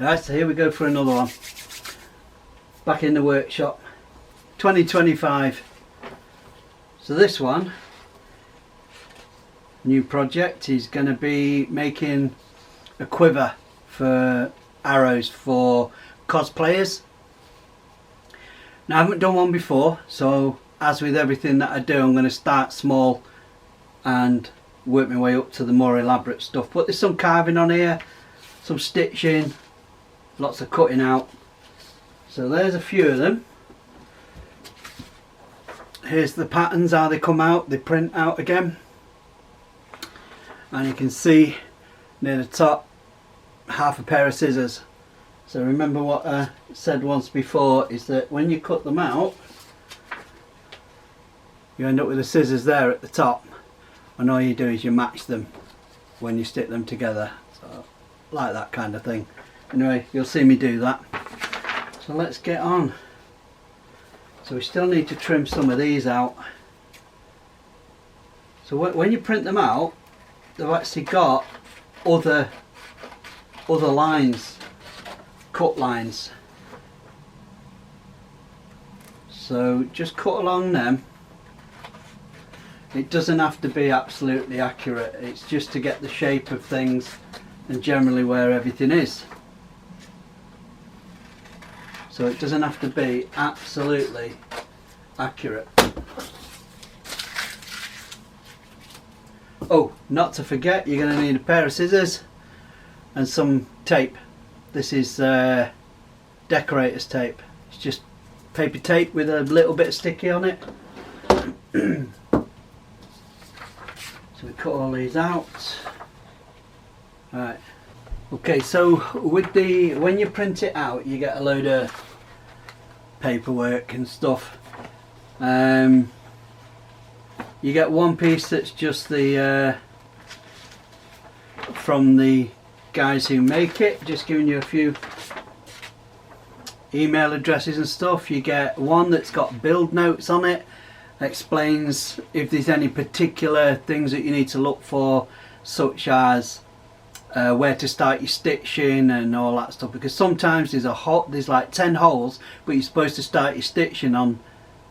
Right, so here we go for another one. Back in the workshop, 2025. So this one, new project, is going to be making a quiver for arrows for cosplayers. Now I haven't done one before, so as with everything that I do, I'm going to start small and work my way up to the more elaborate stuff. But there's some carving on here, some stitching, lots of cutting out. So there's a few of them. Here's the patterns, how they come out, they print out again. And you can see near the top, half a pair of scissors. So remember what I said once before, is that when you cut them out, you end up with the scissors there at the top, and all you do is you match them when you stick them together. So like that kind of thing. Anyway, you'll see me do that. So let's get on. So we still need to trim some of these out. So when you print them out, they've actually got other lines, cut lines. So just cut along them. It doesn't have to be absolutely accurate, it's just to get the shape of things and generally where everything is. So it doesn't have to be absolutely accurate. Oh, not to forget, you're going to need a pair of scissors and some tape. This is decorator's tape. It's just paper tape with a little bit of sticky on it. So we cut all these out. Right. Okay, so with when you print it out, you get a load of paperwork and stuff. You get one piece that's just the from the guys who make it, just giving you a few email addresses and stuff. You get one that's got build notes on it, explains if there's any particular things that you need to look for, such as where to start your stitching and all that stuff, because sometimes there's like 10 holes, but you're supposed to start your stitching on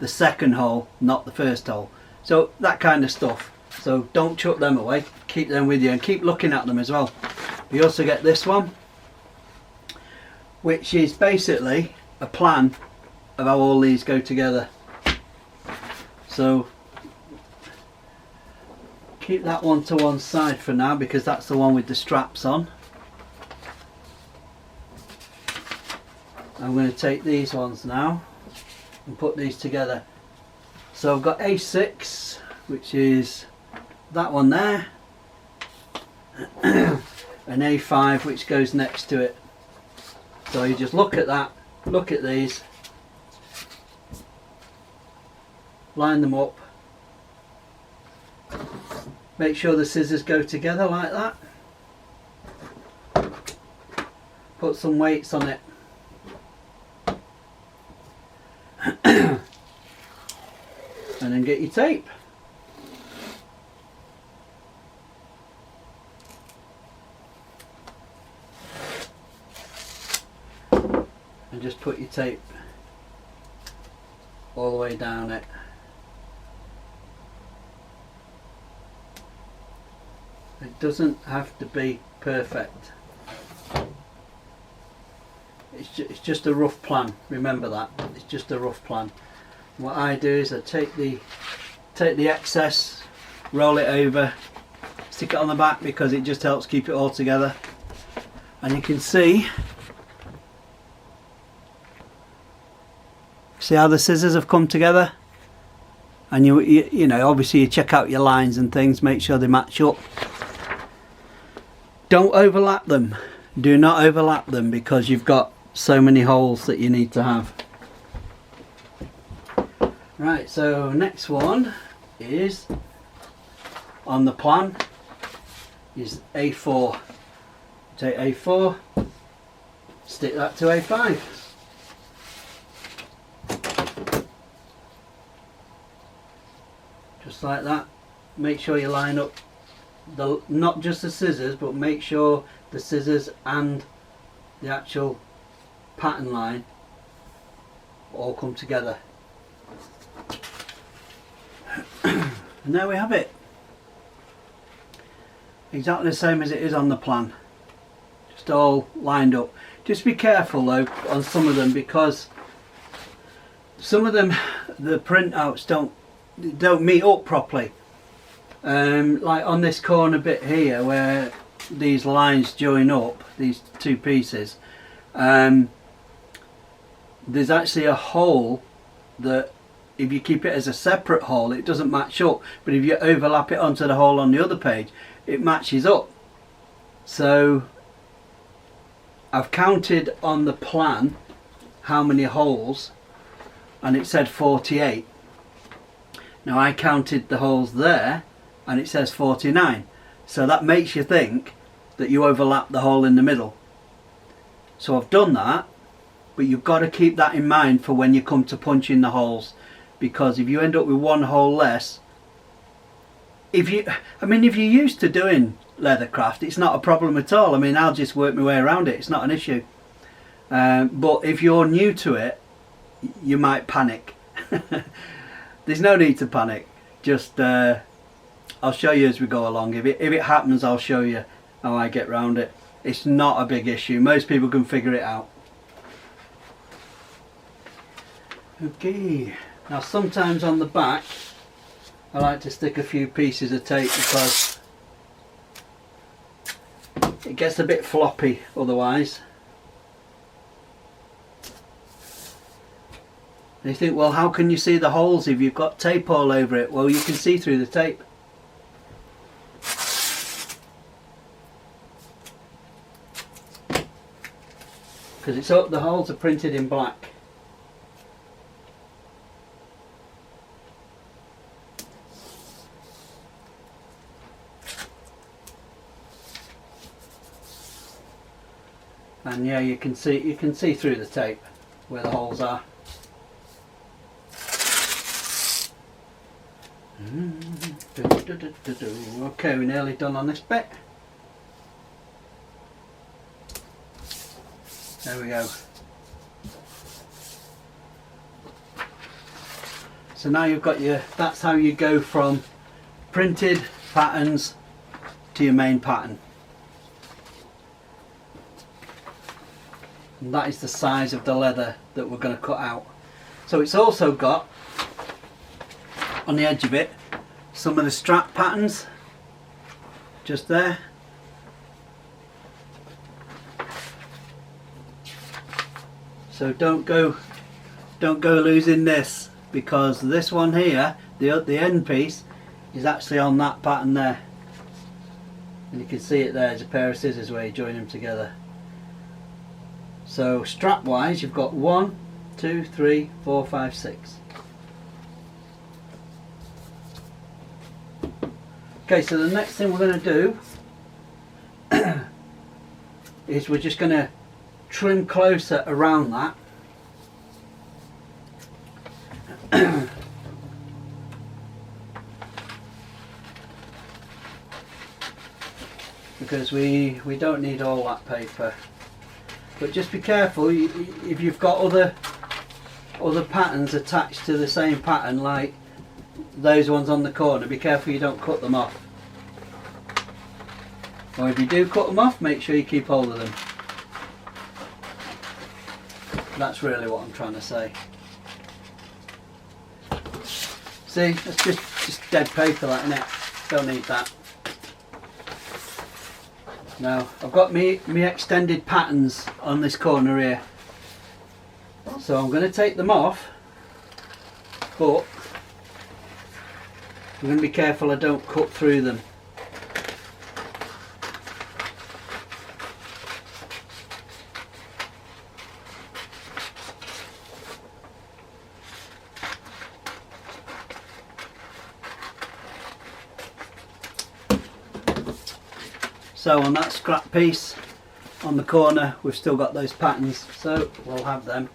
the second hole, not the first hole. So that kind of stuff. So don't chuck them away, keep them with you and keep looking at them as well. You also get this one, which is basically a plan of how all these go together. So keep that one to one side for now, because that's the one with the straps on. I'm going to take these ones now and put these together. So I've got A6, which is that one there, and A5, which goes next to it. So you just look at that, look at these, line them up, make sure the scissors go together like that, put some weights on it, and then get your tape. And just put your tape all the way down it. It doesn't have to be perfect. It's just a rough plan. Remember that. It's just a rough plan. What I do is I take the excess, roll it over, stick it on the back, because it just helps keep it all together. And you can see how the scissors have come together. And you know, obviously you check out your lines and things, make sure they match up. Don't overlap them. Do not overlap them, because you've got so many holes that you need to have. Right, so next one is on the plan is A4. Take A4, stick that to A5. Just like that. Make sure you line up not just the scissors, but make sure the scissors and the actual pattern line all come together. And there we have it, exactly the same as it is on the plan, just all lined up. Just be careful though on some of them, because some of them the printouts don't meet up properly. Like on this corner bit here where these lines join up, these two pieces, there's actually a hole that if you keep it as a separate hole it doesn't match up, but if you overlap it onto the hole on the other page it matches up. So I've counted on the plan how many holes, and it said 48. Now I counted the holes there and it says 49, so that makes you think that you overlap the hole in the middle. So I've done that, but you've got to keep that in mind for when you come to punching the holes, because if you end up with one hole less, if you're used to doing leather craft, it's not a problem at all. I mean, I'll just work my way around it, it's not an issue. But if you're new to it, you might panic. There's no need to panic, just I'll show you as we go along. If it happens, I'll show you how I get around it. It's not a big issue, most people can figure it out. Okay, now sometimes on the back I like to stick a few pieces of tape because it gets a bit floppy otherwise. And you think, well, how can you see the holes if you've got tape all over it? Well, you can see through the tape. Because it's up, the holes are printed in black. And yeah, you can see through the tape where the holes are. Okay, we're nearly done on this bit. There we go. So now you've got your, that's how you go from printed patterns to your main pattern. And that is the size of the leather that we're going to cut out. So it's also got on the edge of it some of the strap patterns just there. So don't go losing this, because this one here, the end piece, is actually on that pattern there, and you can see it there. There's a pair of scissors where you join them together. So strap wise, you've got 1, 2, 3, 4, 5, 6. Okay, so the next thing we're going to do is we're just going to trim closer around that. Because we don't need all that paper. But just be careful, if you've got other patterns attached to the same pattern, like those ones on the corner, be careful you don't cut them off. Or if you do cut them off, make sure you keep hold of them. That's really what I'm trying to say. See, that's just dead paper, that, isn't it? Don't need that. Now, I've got me extended patterns on this corner here. So I'm going to take them off, but I'm going to be careful I don't cut through them. So on that scrap piece on the corner, we've still got those patterns, so we'll have them.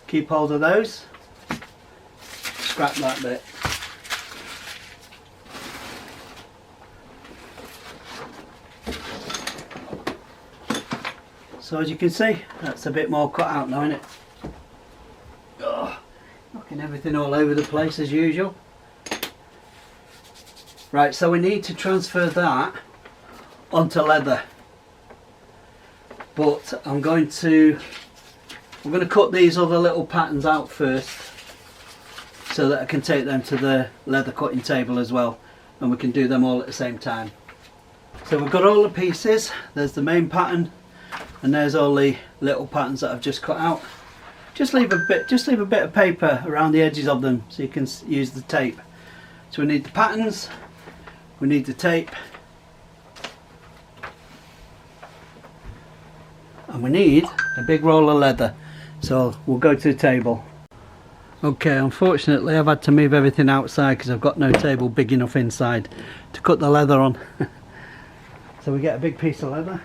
Keep hold of those, scrap that bit. So as you can see, that's a bit more cut out now, isn't it? Ugh, knocking everything all over the place as usual. Right, so we need to transfer that onto leather, but I'm going to cut these other little patterns out first so that I can take them to the leather cutting table as well, and we can do them all at the same time. So we've got all the pieces. There's the main pattern, and there's all the little patterns that I've just cut out. Just leave a bit of paper around the edges of them so you can use the tape. So we need the patterns, we need the tape, and we need a big roll of leather. So we'll go to the table. Okay, unfortunately I've had to move everything outside because I've got no table big enough inside to cut the leather on. So we get a big piece of leather.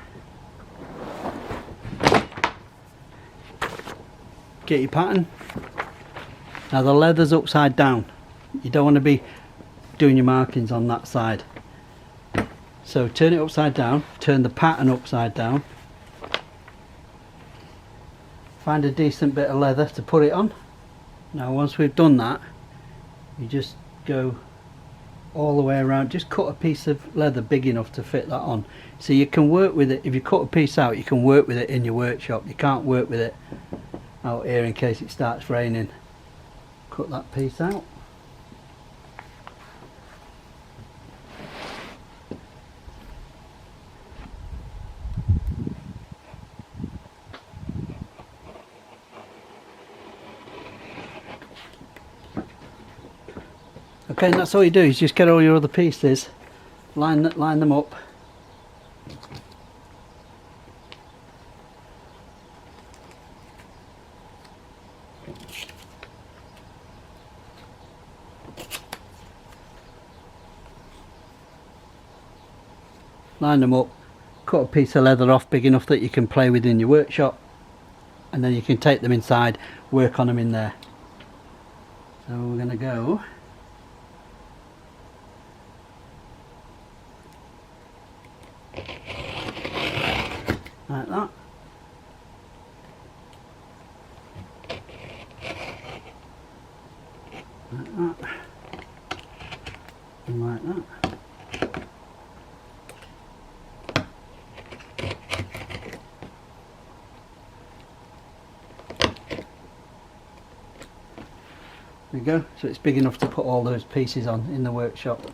Get your pattern. Now the leather's upside down. You don't want to be doing your markings on that side. So turn it upside down, turn the pattern upside down. Find a decent bit of leather to put it on. Now once we've done that, you just go all the way around. Just cut a piece of leather big enough to fit that on. So you can work with it. If you cut a piece out, you can work with it in your workshop. You can't work with it out here in case it starts raining. Cut that piece out. Okay, and that's all you do, is just get all your other pieces, line them up. Line them up, cut a piece of leather off big enough that you can play with in your workshop, and then you can take them inside, work on them in there. So we're going to go like that. Like that. And like that. There we go, so it's big enough to put all those pieces on in the workshop. And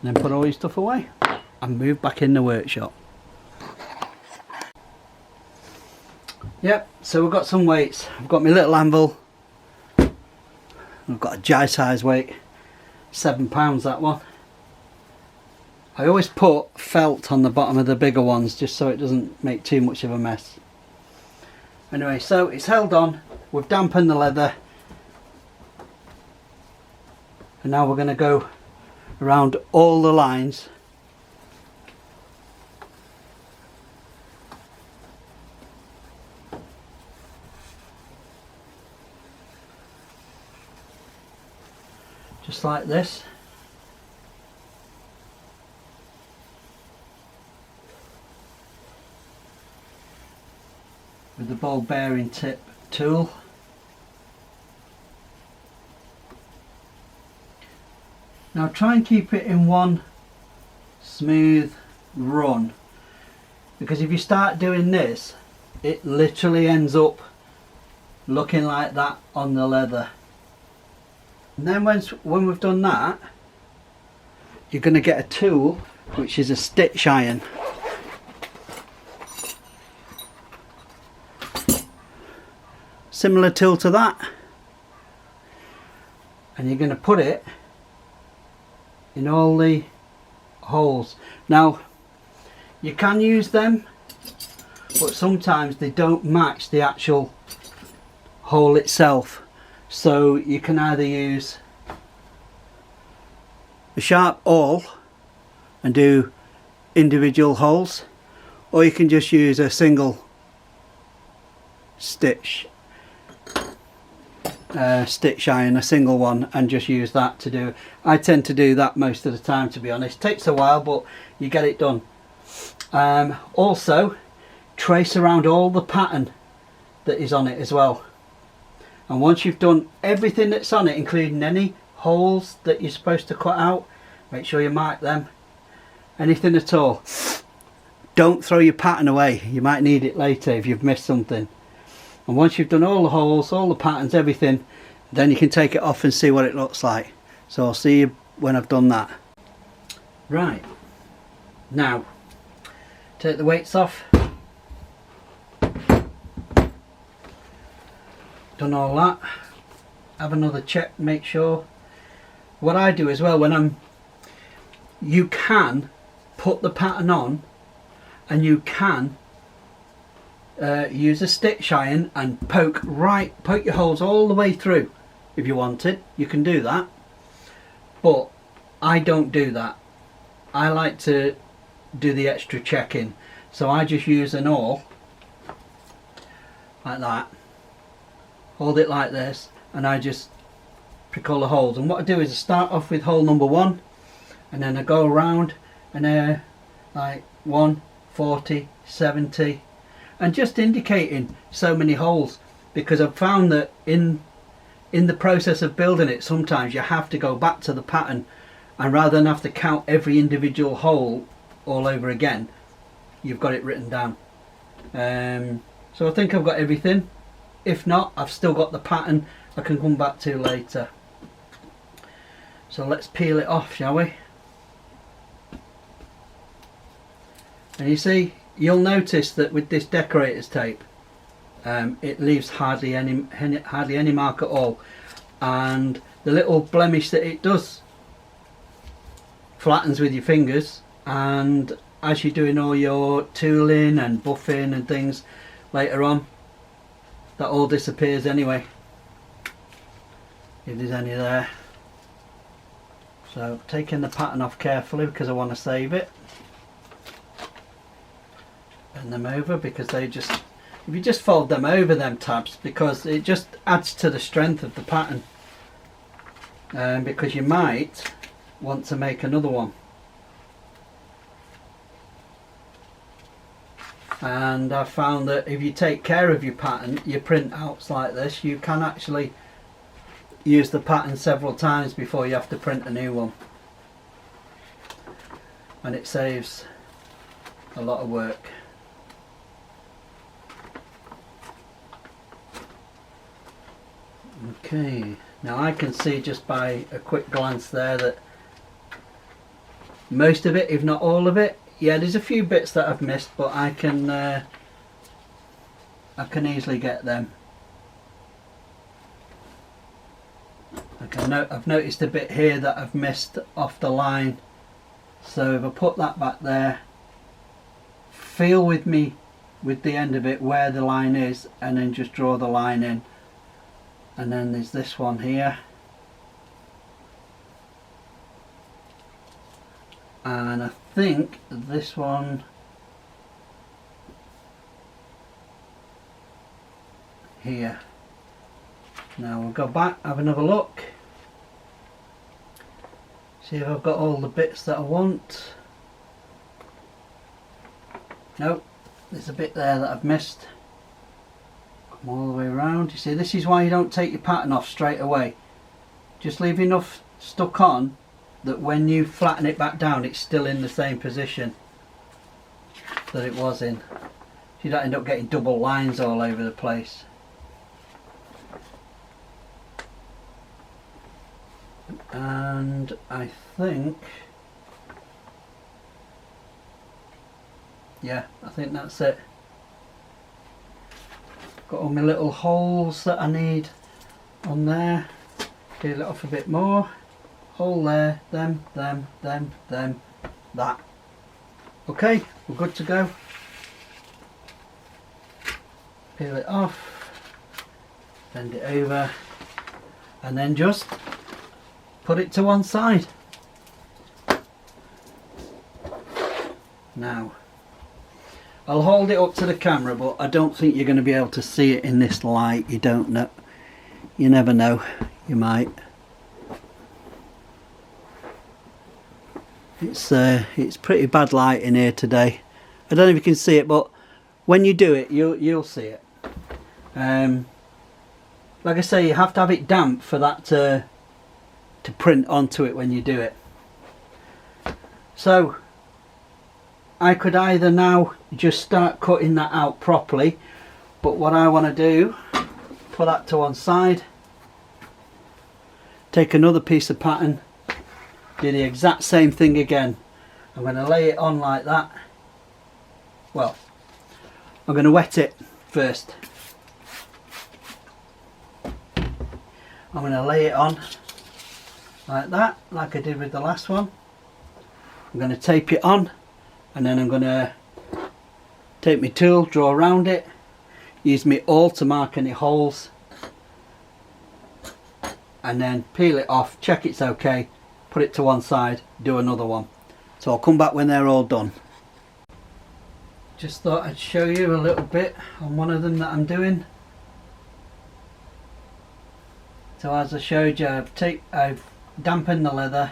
then put all your stuff away and move back in the workshop. Yep, so we've got some weights. I've got my little anvil. I've got a jai size weight, £7 that one. I always put felt on the bottom of the bigger ones just so it doesn't make too much of a mess. Anyway, so it's held on, we've dampened the leather, and now we're going to go around all the lines. Just like this. With the ball bearing tip tool. Now try and keep it in one smooth run, because if you start doing this, it literally ends up looking like that on the leather. And then when we've done that, you're going to get a tool which is a stitch iron. Similar tool to that, and you're going to put it in all the holes. Now you can use them, but sometimes they don't match the actual hole itself, so you can either use a sharp awl and do individual holes, or you can just use a single stitch iron, a single one, and just use that to do. I tend to do that most of the time, to be honest. Takes a while, but you get it done. Also, trace around all the pattern that is on it as well. And once you've done everything that's on it, including any holes that you're supposed to cut out, make sure you mark them. Anything at all. Don't throw your pattern away. You might need it later if you've missed something. And once you've done all the holes, all the patterns, everything, then you can take it off and see what it looks like. So I'll see you when I've done that. Right, now take the weights off. Done all that. Have another check, make sure. What I do as well, when you can put the pattern on, and you can use a stitch iron and poke your holes all the way through. If you wanted, you can do that, but I don't do that. I like to do the extra checking, so I just use an awl like that, hold it like this, and I just prick all the holes. And what I do is I start off with hole number 1, and then I go around and like 1, 40, 70, and just indicating so many holes, because I've found that in the process of building it, sometimes you have to go back to the pattern, and rather than have to count every individual hole all over again, you've got it written down. So I think I've got everything. If not, I've still got the pattern I can come back to later. So let's peel it off, shall we? And you see, you'll notice that with this decorator's tape, it leaves hardly any mark at all, and the little blemish that it does flattens with your fingers, and as you're doing all your tooling and buffing and things later on, that all disappears anyway, if there's any there. So taking the pattern off carefully because I want to save it. Bend them over, because they just, if you just fold them over, them tabs, because it just adds to the strength of the pattern, because you might want to make another one. And I've found that if you take care of your pattern, your printouts like this, you can actually use the pattern several times before you have to print a new one, and it saves a lot of work. Okay, now I can see just by a quick glance there that most of it, if not all of it, yeah, there's a few bits that I've missed, but I can easily get them. Okay, I've noticed a bit here that I've missed off the line, so if I put that back there, feel with me with the end of it where the line is, and then just draw the line in. And then there's this one here, and I think this one here. Now we'll go back, have another look, see if I've got all the bits that I want. Nope, there's a bit there that I've missed. Come all the way around. You see, this is why you don't take your pattern off straight away. Just leave enough stuck on that when you flatten it back down, it's still in the same position that it was in. You don't end up getting double lines all over the place. And I think, yeah, I think that's it. Got all my little holes that I need on there. Peel it off a bit more. Hole there, them, that. Okay, we're good to go. Peel it off, bend it over, and then just put it to one side. Now, I'll hold it up to the camera, but I don't think you're going to be able to see it in this light. You don't know. You never know. You might. It's pretty bad light in here today. I don't know if you can see it, but when you do it, you'll see it. Like I say, you have to have it damp for that to print onto it when you do it. So I could either now just start cutting that out properly, but what I want to do, put that to one side, take another piece of pattern, do the exact same thing again. I'm going to lay it on like that. Well, I'm going to wet it first. I'm going to lay it on like that, like I did with the last one. I'm going to tape it on, and then I'm going to take my tool, draw around it, use my awl to mark any holes, and then peel it off, check it's okay, put it to one side, do another one. So I'll come back when they're all done. Just thought I'd show you a little bit on one of them that I'm doing. So as I showed you, I've dampened the leather,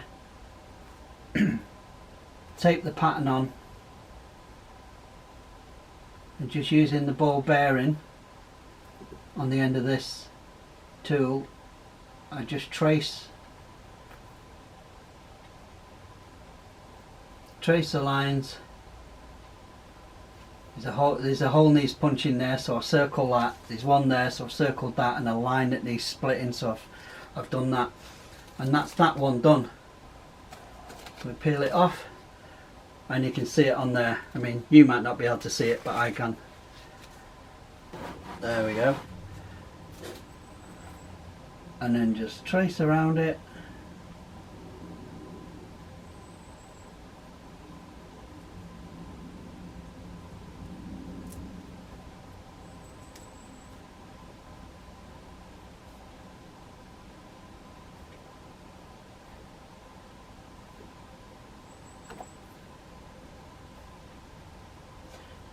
taped the pattern on, and just using the ball bearing on the end of this tool, I just trace the lines. There's a hole needs punching there, so I circle that. There's one there, so I've circled that, and a line that needs splitting, so I've done that, and that's that one done. So we peel it off, and you can see it on there. I mean, you might not be able to see it, but I can. There we go. And then just trace around it.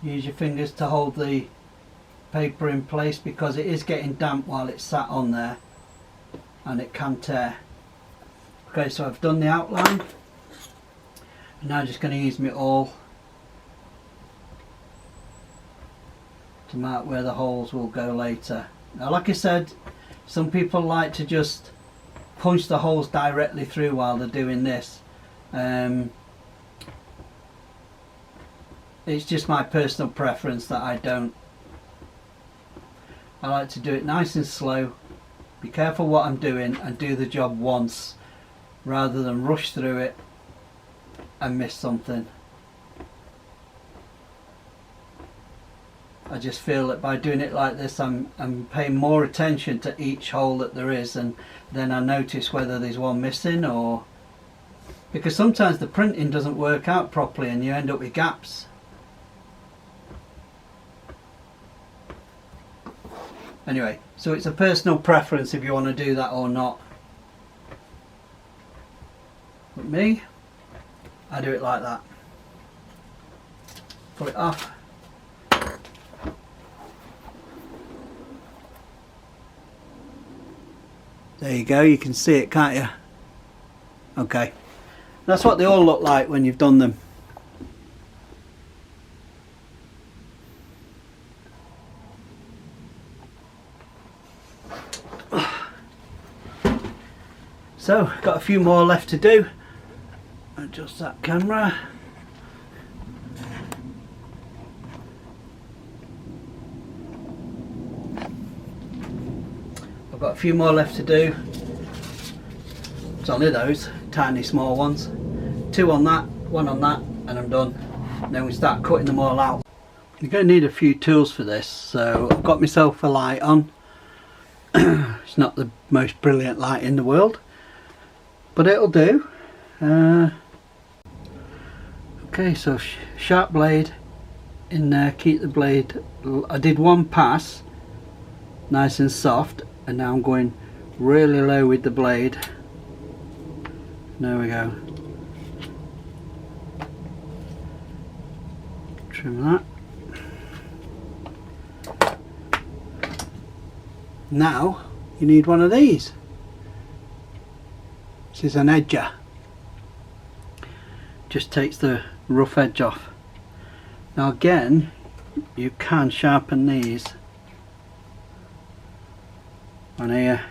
Use your fingers to hold the paper in place, because it is getting damp while it's sat on there and it can tear. Okay, so I've done the outline, and now I'm just going to use my awl to mark where the holes will go later. Now, like I said, some people like to just punch the holes directly through while they're doing this. It's just my personal preference that I don't. I like to do it nice and slow, be careful what I'm doing, and do the job once rather than rush through it and miss something. I just feel that by doing it like this, I'm paying more attention to each hole that there is, and then I notice whether there's one missing, or because sometimes the printing doesn't work out properly and you end up with gaps. Anyway, so it's a personal preference if you want to do that or not. But me, I do it like that. Pull it off. There you go, you can see it, can't you? Okay. That's what they all look like when you've done them. So, got a few more left to do. Adjust that camera. I've got a few more left to do. It's only those tiny small ones. 2 on that, 1 on that, and I'm done. And then we start cutting them all out. You're going to need a few tools for this, so I've got myself a light on. It's not the most brilliant light in the world, but it'll do. Okay, so sharp blade in there, keep the blade. I did one pass, nice and soft, and now I'm going really low with the blade. There we go. Trim that. Now you need one of these. This is an edger. Just takes the rough edge off. Now again, you can sharpen these on here.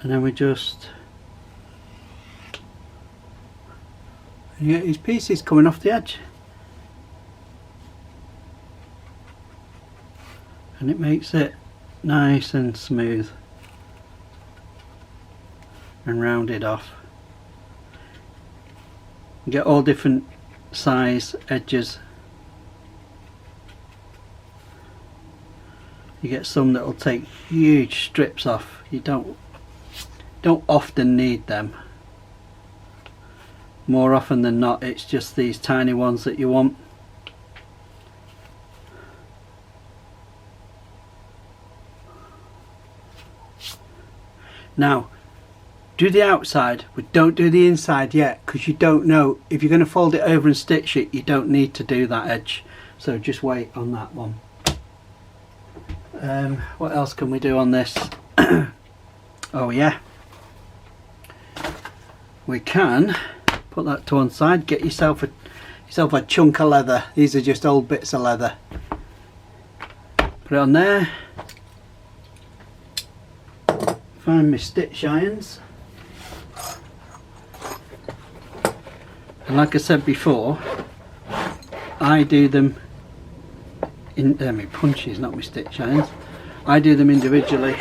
And then we just, you get these pieces coming off the edge, and it makes it nice and smooth and rounded off. You get all different size edges. You get some that will take huge strips off. You don't often need them. More often than not, it's just these tiny ones that you want. Now, do the outside, but don't do the inside yet, because you don't know if you're going to fold it over and stitch it. You don't need to do that edge, so just wait on that one. What else can we do on this? Oh yeah, we can put that to one side. Get yourself a chunk of leather. These are just old bits of leather. Put it on there. Find my stitch irons, and like I said before, I do them in my punches, not my stitch irons. I do them individually.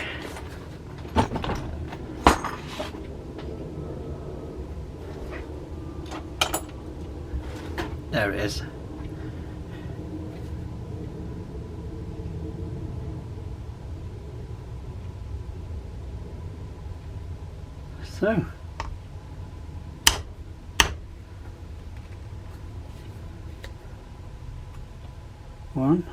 There it is. So, one,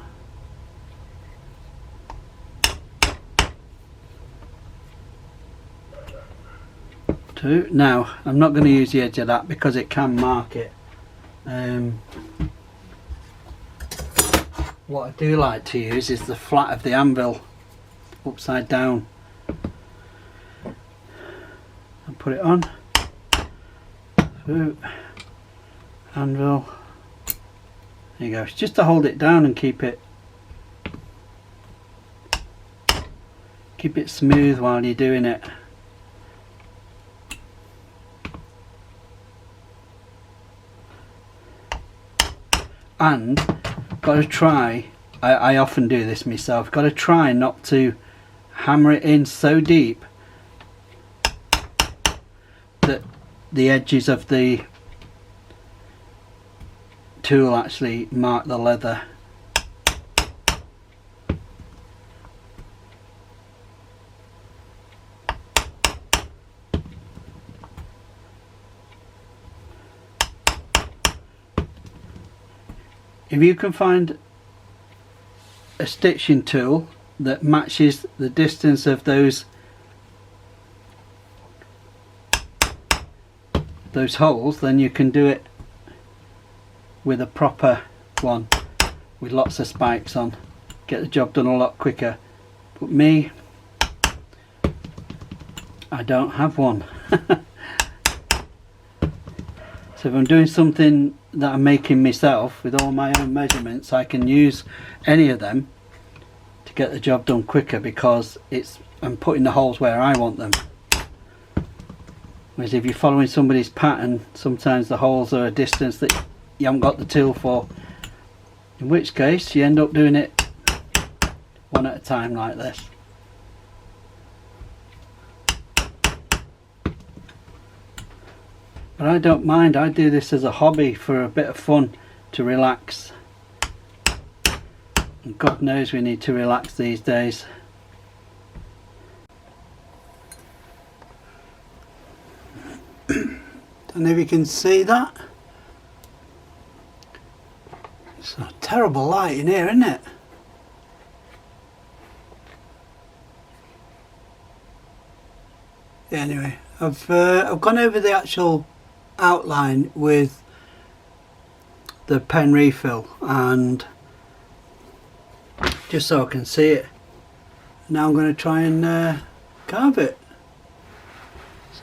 two. Now, I'm not going to use the edge of that because it can mark it. What I do like to use is the flat of the anvil, upside down. And put it on. Through. Anvil. There you go. It's just to hold it down and keep it smooth while you're doing it. And got to try, I often do this myself, got to try not to hammer it in so deep that the edges of the tool actually mark the leather. If you can find a stitching tool that matches the distance of those holes, then you can do it with a proper one with lots of spikes on. Get the job done a lot quicker. But me, I don't have one. So if I'm doing something that I'm making myself with all my own measurements, I can use any of them to get the job done quicker, because I'm putting the holes where I want them. Whereas if you're following somebody's pattern, sometimes the holes are a distance that you haven't got the tool for, in which case you end up doing it one at a time like this. But I don't mind. I do this as a hobby for a bit of fun, to relax. And God knows we need to relax these days. Don't know if you can see that. It's a terrible light in here, isn't it? Yeah, anyway, I've gone over the actual outline with the pen refill, and just so I can see it. Now I'm going to try and carve it.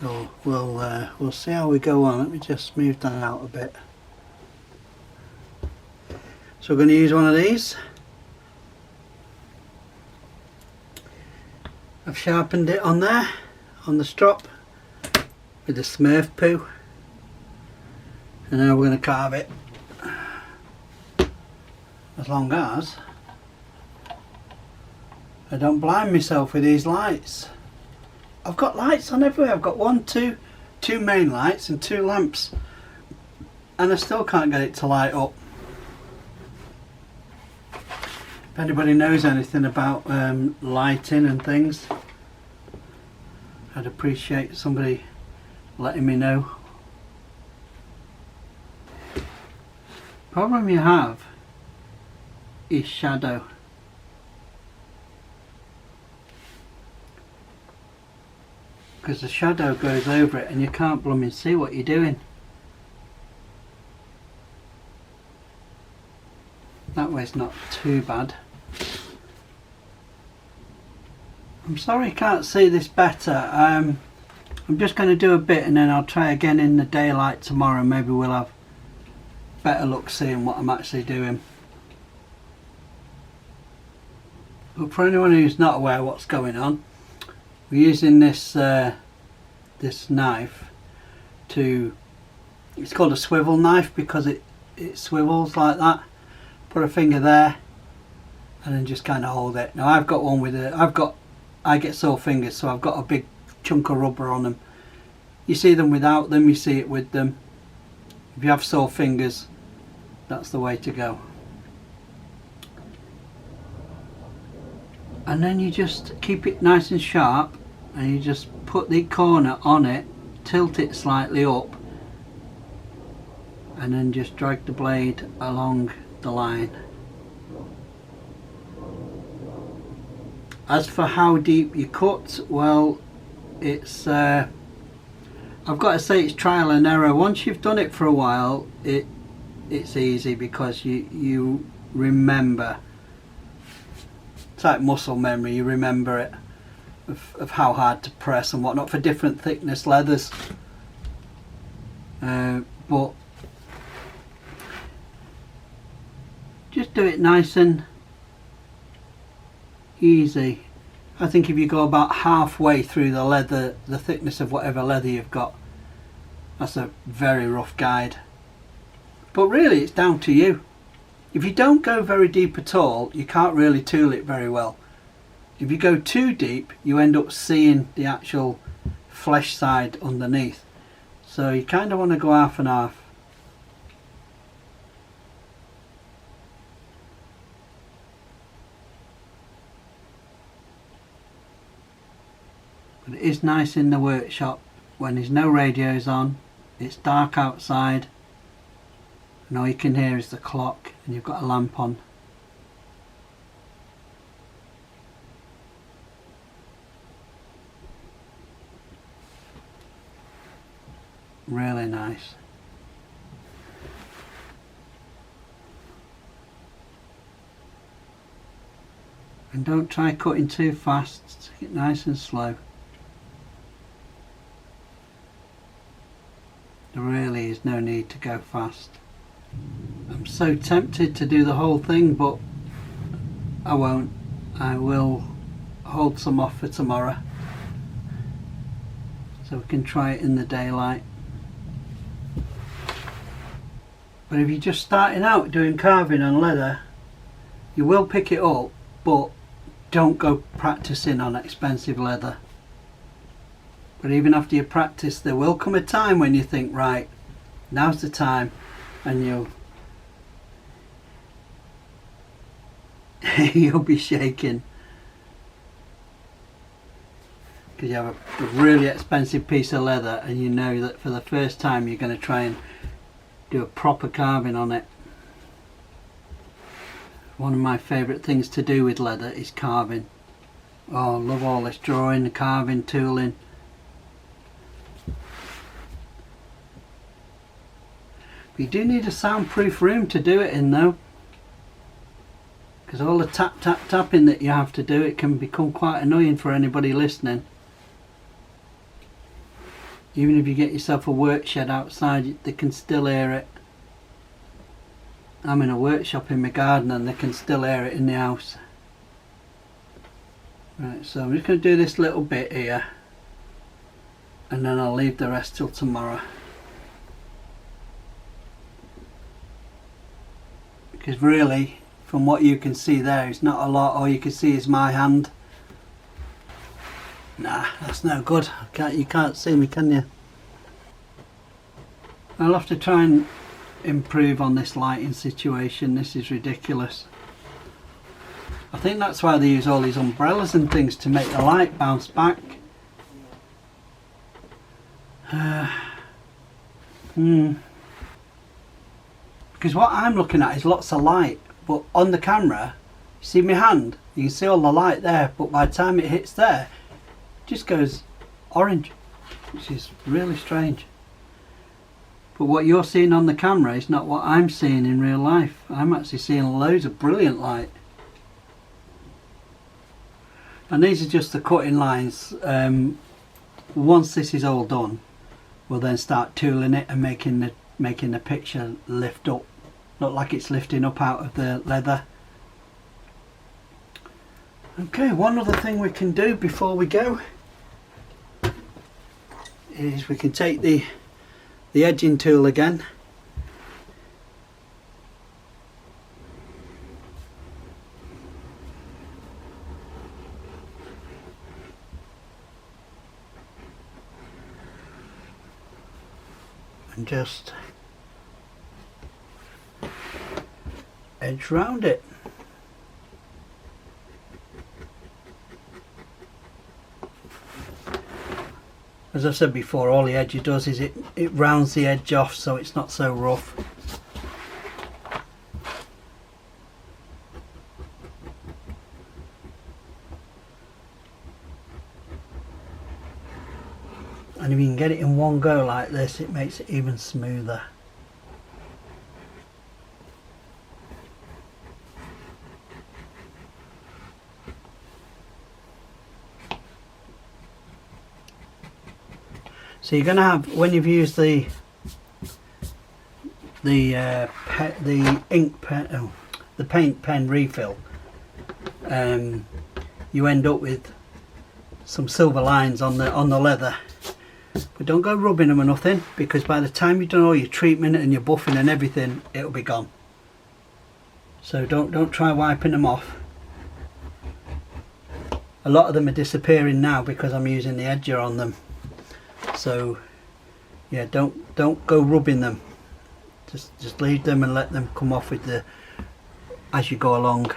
So we'll see how we go on. Let me just move that out a bit. So we're going to use one of these. I've sharpened it on there, on the strop, with the Smurf poo. And now we're going to carve it. As long as I don't blind myself with these lights. I've got lights on everywhere. I've got two main lights and 2 lamps, and I still can't get it to light up. If anybody knows anything about lighting and things, I'd appreciate somebody letting me know. Problem you have is shadow. Because the shadow goes over it and you can't blooming see what you're doing. That way's not too bad. I'm sorry I can't see this better. I'm just going to do a bit and then I'll try again in the daylight tomorrow. Maybe we'll have better luck seeing what I'm actually doing. But for anyone who's not aware of what's going on, we're using this this knife to, it's called a swivel knife because it swivels like that. Put a finger there and then just kind of hold it. Now I've got one with I get sore fingers, so I've got a big chunk of rubber on them. You see them without them, you see it with them. If you have sore fingers, that's the way to go. And then you just keep it nice and sharp and you just put the corner on it, tilt it slightly up, and then just drag the blade along the line. As for how deep you cut, well, it's I've got to say it's trial and error. Once you've done it for a while, it's easy because you remember. It's like muscle memory. You remember it of how hard to press and whatnot for different thickness leathers. But just do it nice and easy. I think if you go about halfway through the leather, the thickness of whatever leather you've got, that's a very rough guide. But really it's down to you. If you don't go very deep at all, you can't really tool it very well. If you go too deep, you end up seeing the actual flesh side underneath. So you kind of want to go half and half. But it is nice in the workshop when there's no radios on, it's dark outside, and all you can hear is the clock and you've got a lamp on. Really nice. And don't try cutting too fast, take it nice and slow. There really is no need to go fast. I'm so tempted to do the whole thing, but I won't. I will hold some off for tomorrow so we can try it in the daylight. But if you're just starting out doing carving on leather, you will pick it up, but don't go practicing on expensive leather. But even after you practice, there will come a time when you think, right, now's the time, and you'll be shaking because you have a really expensive piece of leather and you know that for the first time you're going to try and do a proper carving on it. One of my favourite things to do with leather is carving. Oh, I love all this drawing, carving, tooling. You do need a soundproof room to do it in though. because all the tap tap tapping that you have to do, it can become quite annoying for anybody listening. Even if you get yourself a work shed outside, they can still hear it. I'm in a workshop in my garden and they can still hear it in the house. Right, so I'm just going to do this little bit here and then I'll leave the rest till tomorrow. Because really, from what you can see there, it's not a lot. All you can see is my hand. Nah, that's no good. You can't see me, can you? I'll have to try and improve on this lighting situation. This is ridiculous. I think that's why they use all these umbrellas and things, to make the light bounce back. Because what I'm looking at is lots of light, but on the camera, you see my hand, you can see all the light there, but by the time it hits there, it just goes orange, which is really strange. But what you're seeing on the camera is not what I'm seeing in real life. I'm actually seeing loads of brilliant light. And these are just the cutting lines. Once this is all done, we'll then start tooling it and making the picture lift up, look like it's lifting up out of the leather. Okay, one other thing we can do before we go is we can take the edging tool again, and just edge round it. As I've said before, all the edge does is it rounds the edge off so it's not so rough. And if you can get it in one go like this, it makes it even smoother. So you're going to have, when you've used the ink pen, the paint pen refill, you end up with some silver lines on the leather. But don't go rubbing them or nothing, because by the time you've done all your treatment and your buffing and everything, it'll be gone. So don't try wiping them off. A lot of them are disappearing now because I'm using the edger on them. So yeah, don't go rubbing them. Just leave them and let them come off with the as you go along.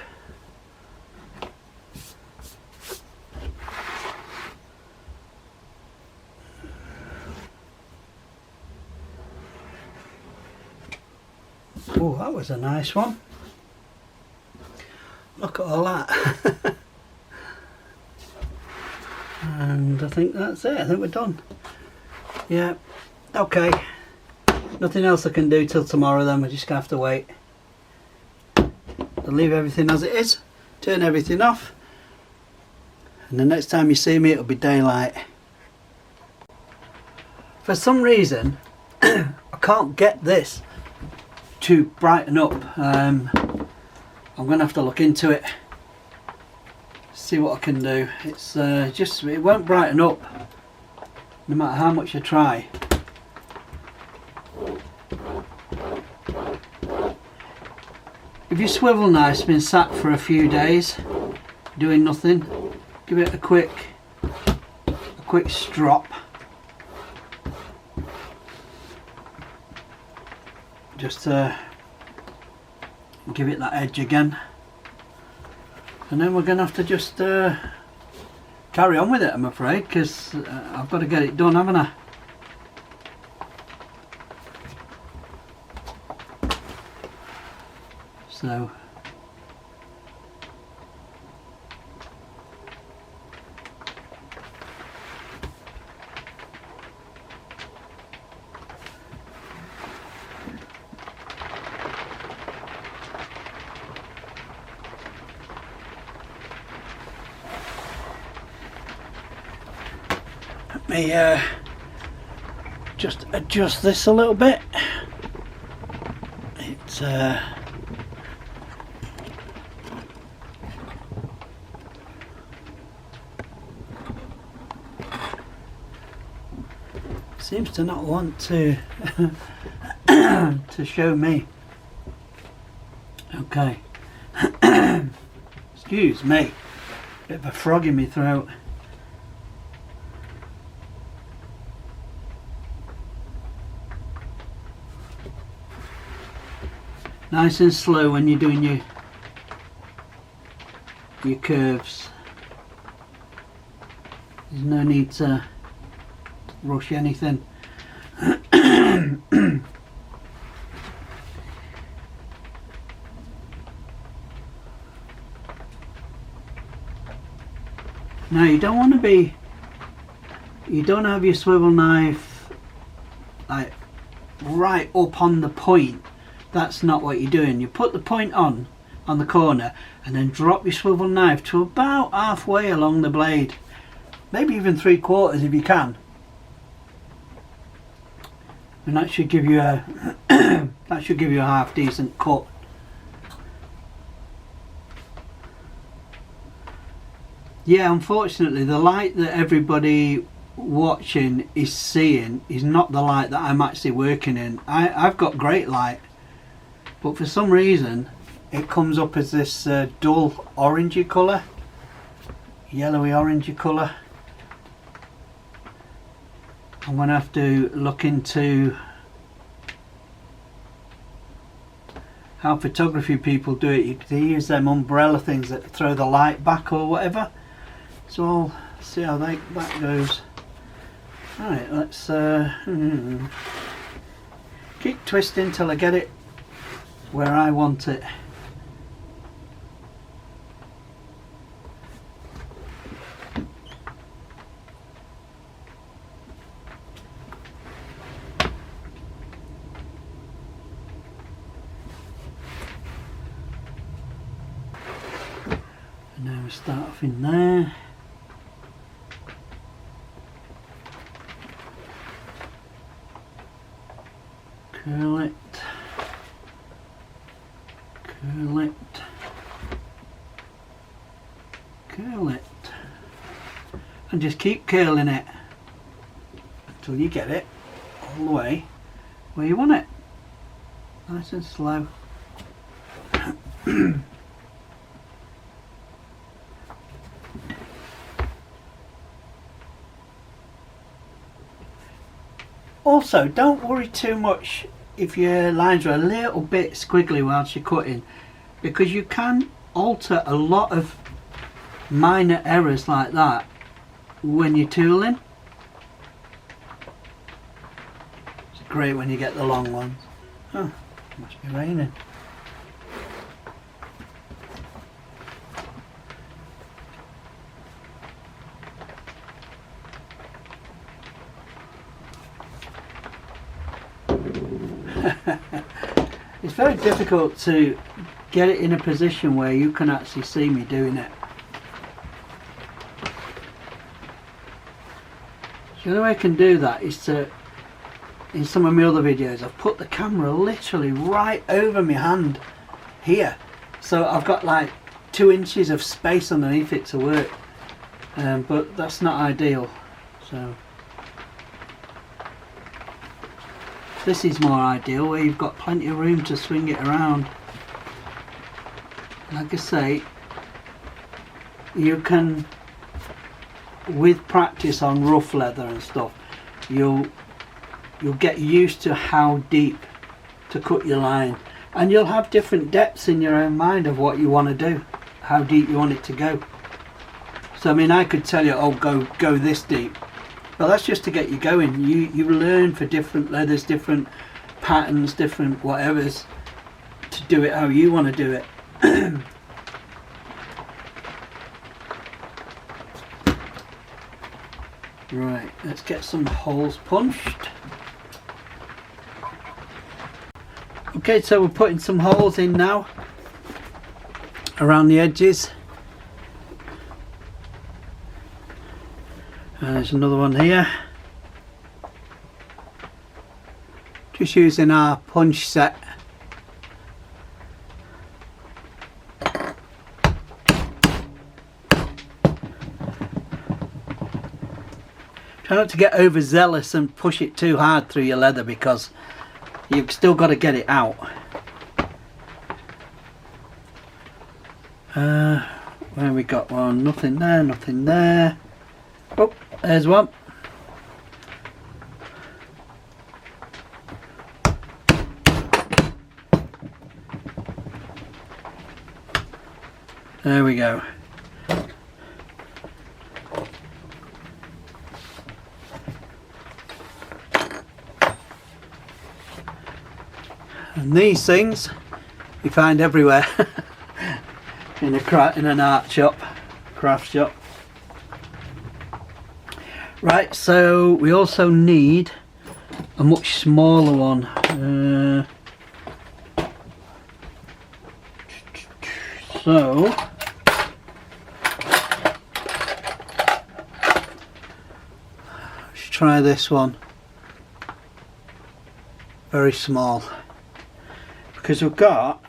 Oh, that was a nice one. Look at all that. And I think that's it. I think we're done. Yeah, okay. Nothing else I can do till tomorrow then. We're just going to have to wait. I'll leave everything as it is. Turn everything off. And the next time you see me, it'll be daylight. For some reason, I can't get this to brighten up. I'm going to have to look into it. See what I can do. It's just, it won't brighten up no matter how much I try. If your swivel knife's been sat for a few days doing nothing, give it a quick strop. Just give it that edge again, and then we're going to have to just carry on with it, I'm afraid, because I've got to get it done, haven't I? So me just adjust this a little bit. It's seems to not want to to show me. Okay. Excuse me, bit of a frog in my throat. Nice and slow when you're doing your curves. There's no need to rush anything. Now you don't want to be, you don't have your swivel knife like right up on the point. That's not what you're doing. You put the point on the corner and then drop your swivel knife to about halfway along the blade, maybe even 3/4 if you can, and that should give you a that should give you a half decent cut. Yeah, unfortunately the light that everybody watching is seeing is not the light that I'm actually working in. I've got great light, but for some reason it comes up as this dull orangey colour, yellowy orangey colour. I'm going to have to look into how photography people do it. They use them umbrella things that throw the light back or whatever. So I'll see how that goes. Alright, let's keep twisting till I get it where I want it. And now we start off in there. Curl it, curl it, curl it, and just keep curling it until you get it all the way where you want it, nice and slow. Also, don't worry too much if your lines are a little bit squiggly whilst you're cutting, because you can alter a lot of minor errors like that when you're tooling. It's great when you get the long ones. Oh, must be raining. It's very difficult to get it in a position where you can actually see me doing it. The only way I can do that is to, in some of my other videos, I've put the camera literally right over my hand here, so I've got like 2 inches of space underneath it to work, but that's not ideal. So this is more ideal, where you've got plenty of room to swing it around. Like I say, you can, with practice on rough leather and stuff, you'll get used to how deep to cut your line, and you'll have different depths in your own mind of what you want to do, how deep you want it to go. So I mean, I could tell you, oh, go this deep. Well, that's just to get you going. You learn for different leathers, different patterns, different whatevers, to do it how you want to do it. Right, let's get some holes punched. Okay, so we're putting some holes in now around the edges. And there's another one here. Just using our punch set. Try not to get overzealous and push it too hard through your leather, because you've still got to get it out. Where we got one? Nothing there, nothing there. Oh, there's one. There we go. And these things you find everywhere in an art shop, craft shop. Right, so we also need a much smaller one. So let's try this one. Very small. Because we've got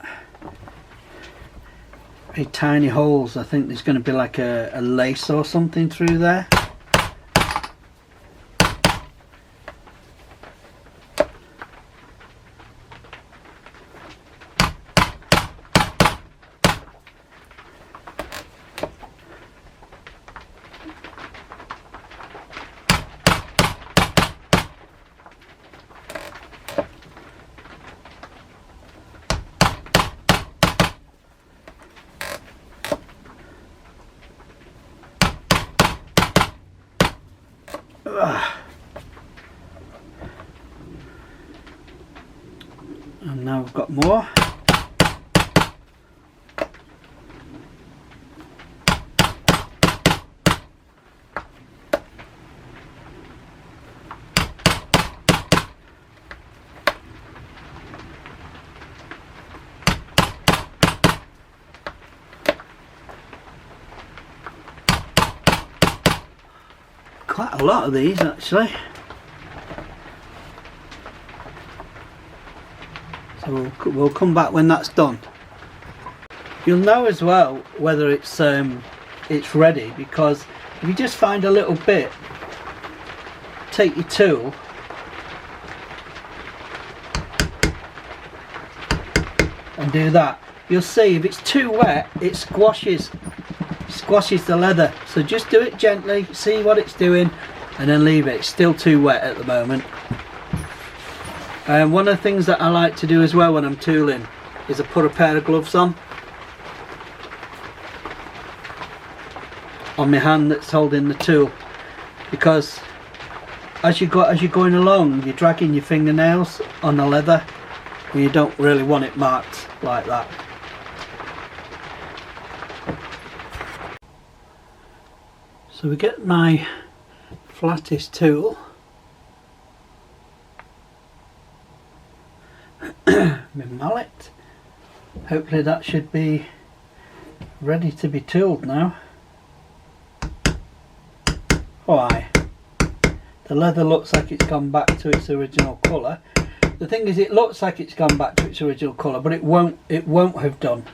very tiny holes. I think there's going to be like a lace or something through there. And now we've got more. Quite a lot of these actually. So we'll come back when that's done. You'll know as well whether it's ready, because if you just find a little bit, take your tool and do that. You'll see if it's too wet, it squashes the leather. So just do it gently, see what it's doing, and then leave it. It's still too wet at the moment. One of the things that I like to do as well when I'm tooling is I put a pair of gloves on my hand that's holding the tool, because as you're going along, you're dragging your fingernails on the leather, and you don't really want it marked like that. So we get my flattest tool, my mallet. Hopefully that should be ready to be tooled now. Why? The leather looks like it's gone back to its original colour. The thing is, it looks like it's gone back to its original colour, but it won't have done.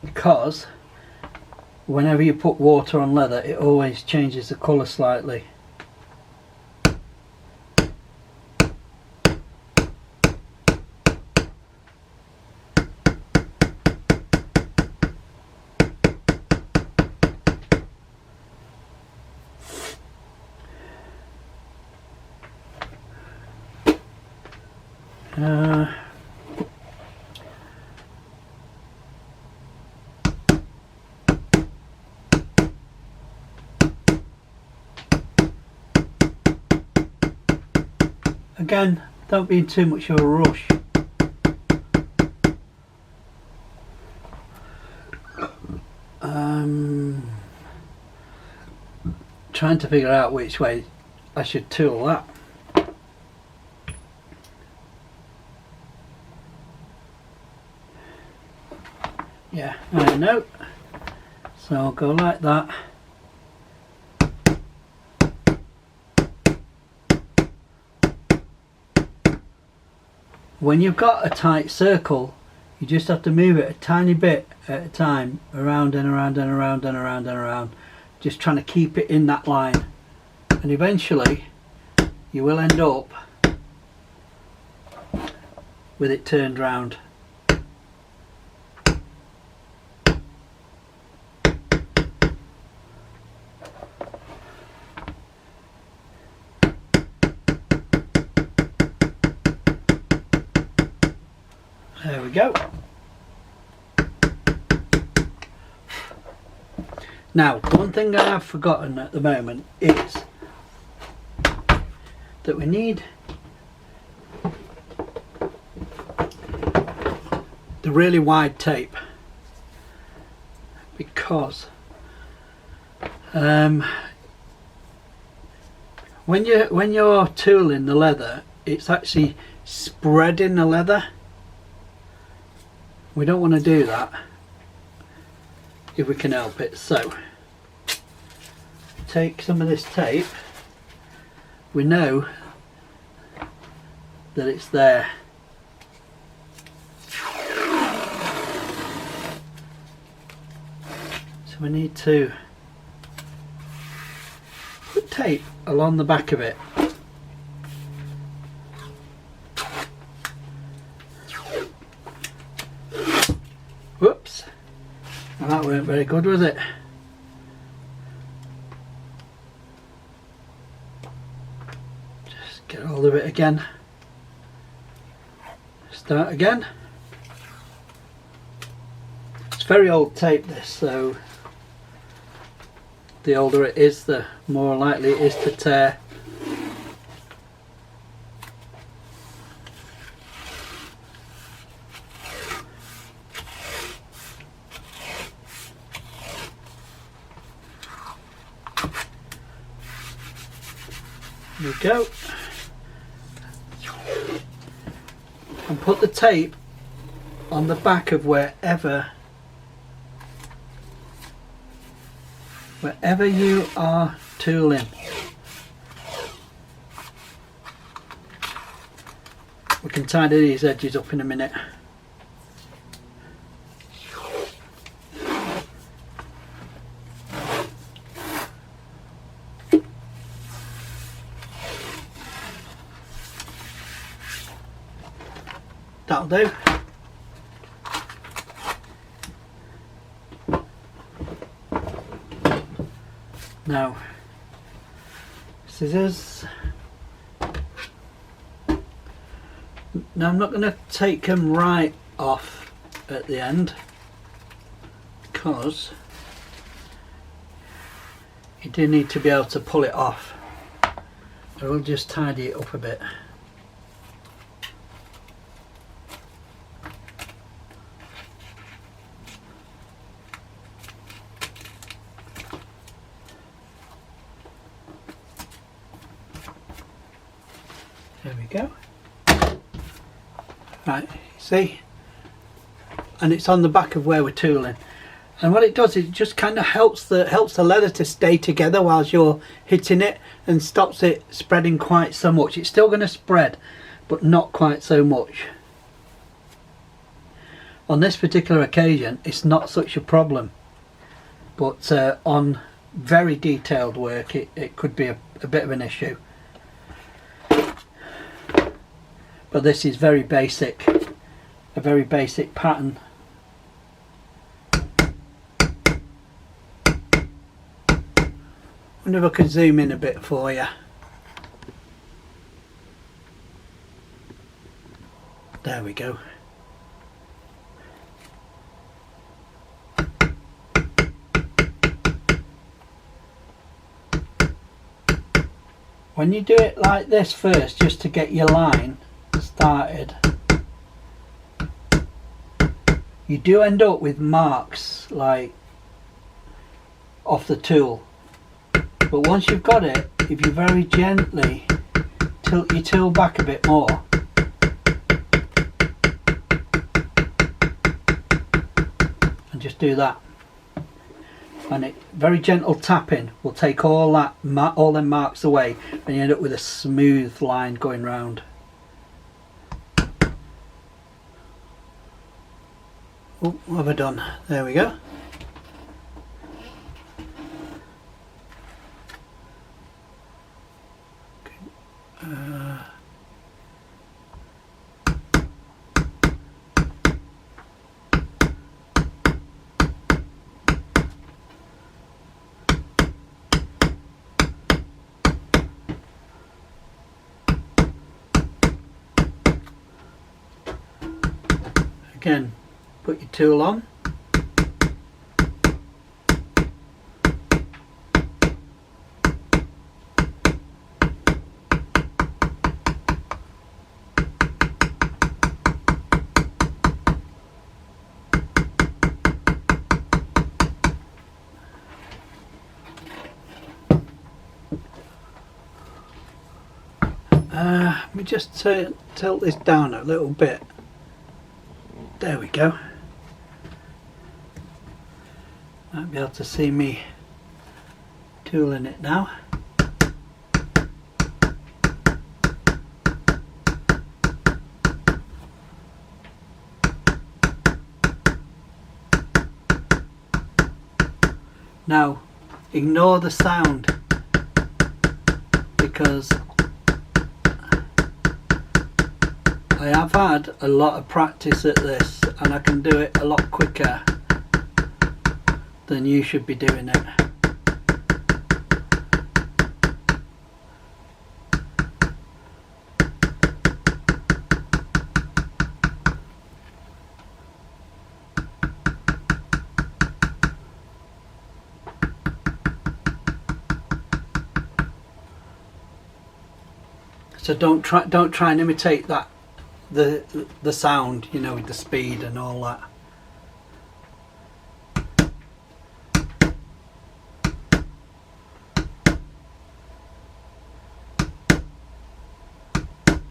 Because whenever you put water on leather, it always changes the colour slightly. Again, don't be in too much of a rush. Trying to figure out which way I should tool that. Yeah, I know. So So I'll go like that. When you've got a tight circle, you just have to move it a tiny bit at a time, around and around and around and around and around, just trying to keep it in that line, and eventually you will end up with it turned round. There we go. Now, one thing I have forgotten at the moment is that we need the really wide tape, because when you're tooling the leather, it's actually spreading the leather. We don't want to do that if we can help it. So take some of this tape. We know that it's there. So we need to put tape along the back of it. Whoops, and that weren't very good, was it? Just get hold of it again. Start again. It's very old tape, this, so the older it is, the more likely it is to tear. There we go. And put the tape on the back of wherever you are tooling. We can tidy these edges up in a minute. That'll do. Now, scissors. Now I'm not going to take them right off at the end, because you do need to be able to pull it off. I will just tidy it up a bit. There we go. Right, see? And it's on the back of where we're tooling. And what it does, it just kind of helps the leather to stay together whilst you're hitting it, and stops it spreading quite so much. It's still going to spread, but not quite so much. On this particular occasion, it's not such a problem. But on very detailed work, it could be a bit of an issue. But this is very basic, a very basic pattern. I wonder if I can zoom in a bit for you. There we go. When you do it like this first, just to get your line started, you do end up with marks like off the tool. But once you've got it, if you very gently tilt your tool back a bit more, and just do that, and it very gentle tapping will take all them marks away, and you end up with a smooth line going round. Oh, what have I done? There we go. Again, put your tool on. Let me just tilt this down a little bit. There we go. Might be able to see me tooling it now. Now, ignore the sound, because I have had a lot of practice at this, and I can do it a lot quicker than you should be doing it. So don't try and imitate that the sound, you know, with the speed and all that.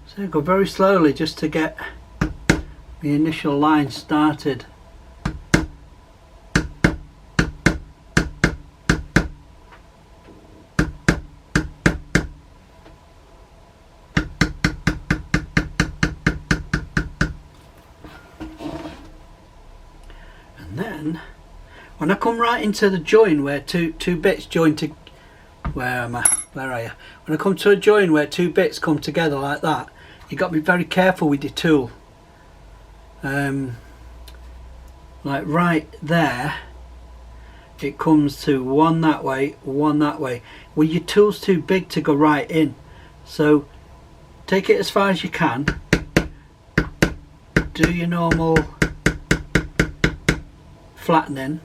So go very slowly just to get the initial line started. And then when I come right into the join where two bits join to, where am I? Where are you? When I come to a join where two bits come together like that, you've got to be very careful with your tool. Like right there, it comes to one that way, one that way. Well, your tool's too big to go right in, so take it as far as you can. Do your normal flattening.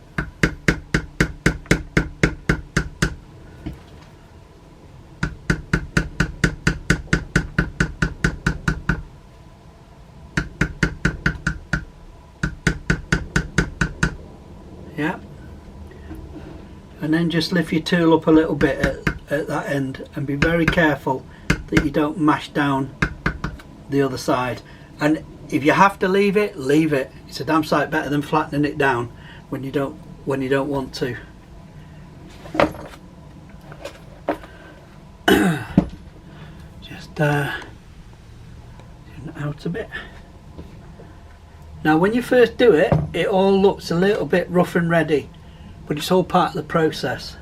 Yeah, and then just lift your tool up a little bit at that end, and be very careful that you don't mash down the other side. And if you have to leave it, leave it. It's a damn sight better than flattening it down when you don't want to. Just out a bit. Now when you first do it, it all looks a little bit rough and ready, but it's all part of the process.